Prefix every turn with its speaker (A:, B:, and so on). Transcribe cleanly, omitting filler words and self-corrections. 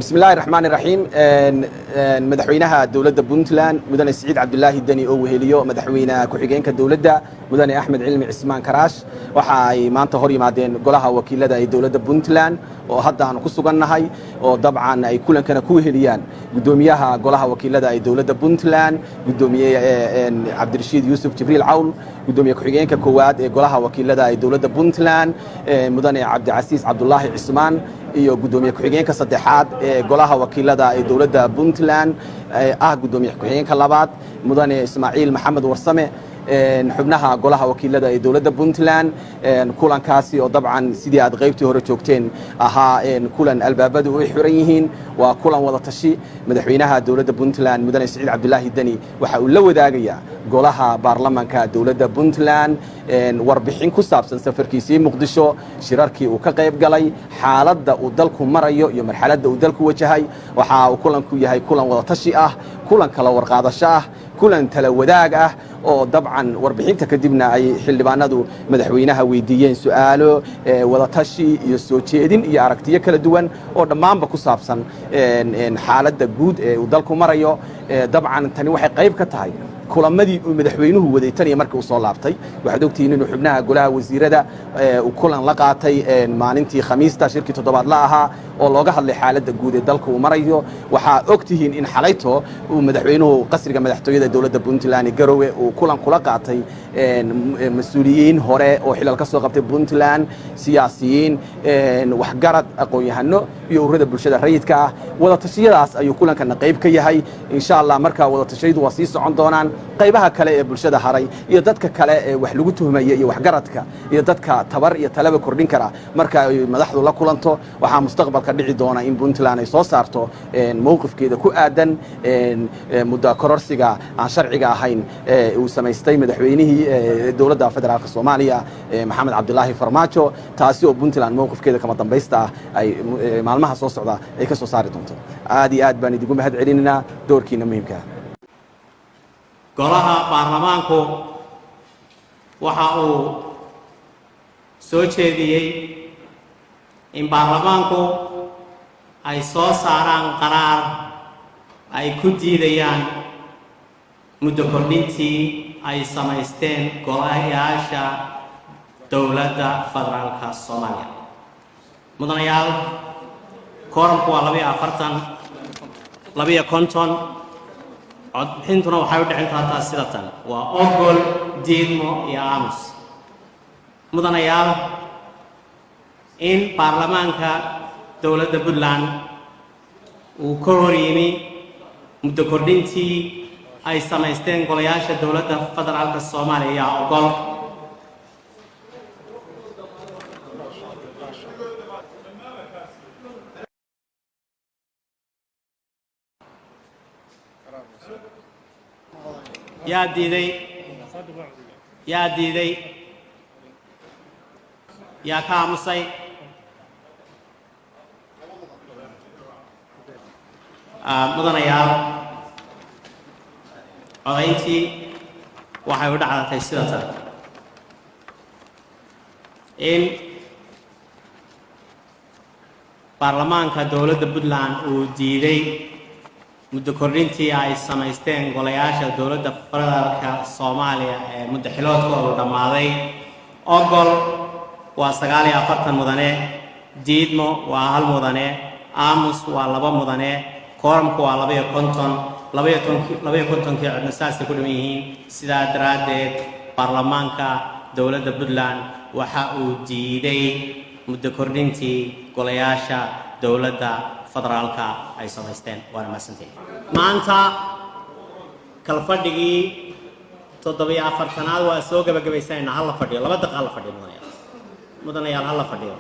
A: بسم الله الرحمن الرحيم. مدحوينها دولة بونتلاند مدن سعيد عبد الله الدني أو هيليو مدحوينها كحجين كدولة مدن أحمد علمي عثمان كراش وحاي ما أنت هوري معدين قلها وكيلة دولة بونتلاند وهذا عن قصة جنهاي وطبعا أي كلن كان كوهليان قدوميها قلها وكيلة دولة بونتلاند قدومي عبد الرشيد يوسف جبريل عول قدومي كحجين ككواد قلها وكيلة دولة بونتلاند مدن عبد العزيز عبد الله عثمان iyo gudoomiye ku-xigeenka saddexaad ee golaha wakiilada ee dawladda Puntland gudoomiye ku-xigeenka labaad mudane Ismaaciil Maxamed Warsame xubnaha golaha wakiilada ee dawladda Puntland kulankaasi oo dabcan sidii aad qaybtii hore joogteen ahaa kulan albaabadu u xiran yihiin waa kulan wada tashi madaxweynaha dawladda Puntland mudane Saciid Cabdullaahi Dani waxa uu la wadaagayaa golaha baarlamaanka dawladda Puntland warbixin ku saabsan safarkiisii Muqdisho shirarkii uu ka qayb galay xaaladda uu dalku marayo iyo marxaladda uu dalku wajahay waxa uu kulanku yahay kulan wada tashi ah kulan kala warqaadasho ah kulan tala wadaag ah oo dabcan warbixinta kadibna ay xildhibaanadu madaxweynaha weydiiyeen su'aalo wada tashi iyo soo jeedin iyo aragtiyo kala duwan oo dhammaanba ku saabsan xaaladda guud ee uu dalku marayo dabcan tani waxay qayb ka tahay kulamadii uu madaxweynuhu waday tan iyo markii uu soo laabtay waxaad ogtihiin inuu xubnaha golaha wasiirada uu kulan la qaatay maalintii khamiista shirkii toddobaad la ahaa oo looga hadlay xaaladda guud ee dalka uu marayo waxaa ogtihiin in xalayto uu madaxweynuhu qasriga madaxtooyada dawladda Puntland Garowe uu kulan kula qaatay mas'uuliyiin hore oo xilal ka soo qabtay Puntland siyaasiyiin waxgarad aqoon-yahano iyo ururada bulshada rayidka ah wada tashiyadaas ayuu kulankan qayb ka yahay insha Allah marka wada tashiyadu waa sii socon doonaan qaybaha kale ee bulshada haray iyo dadka kale ee wax lagu tuhmayo iyo waxgaradka iyo dadka tabar iyo talaba kordhin kara marka ay madaxdu la kulanto waxa mustaqbalka dhici doona in Puntland ay soo saarto mowqifkeeda ku aadan muddo kororsiga aan sharciga ahayn uu sameystay madaxweynihii dawladda federaalka Soomaaliya Maxamed Cabdullaahi Farmaajo taasi oo Puntland mowqifkeeda kama dambaysta ay maalmaha soo socda ay ka soo saari doonto aad iyo aad baan idigu mahad celinayna doorkiina muhiimka
B: golaha baarlamaanku waxa uu soo jeediyay in baarlamaanku ay soo saaraan qaraar ay ku diidayaan muddo kordhintii ay samaysteen golayaasha dawladda federaalka Soomaaliya mudanayaal kooramku waa 250 codbixintuna waxay u dhicin kartaa sida tan waa ogol diidmo iyo aamus mudanayaal in baarlamaanka dawladda Puntland uu ka hor yimi muddo kordhintii ay samaysteen golayaasha dawladda federaalka Soomaaliya ogol yaa diiday yaa ka aamusay mudanayaal codayntii waxay u dhacdatay sida tan in baarlamaanka dawladda Puntland uu diiday muddo kordhintii ay samaysteen golayaasha dawladda federaalka Soomaaliya ee muddo xiloodkoodu dhammaaday ogol waa 49 mudane diidmo waa 1 mudane aamus waa 2 mudane kooramku waa 250 codnasaasta ku dhiman yihiin sidaa daraaddeed baarlamaanka dawladda Puntland waxa uu diiday muddo kordhintii golayaasha dawladda federaalka ay samaysteen waana mahadsantihiin maanta kala fadhigii 74aad waa soo gabagabaysanayna hal la fadhiyo 2 daqiiqo la fadhiyo mudanayaal hal la fadhiyo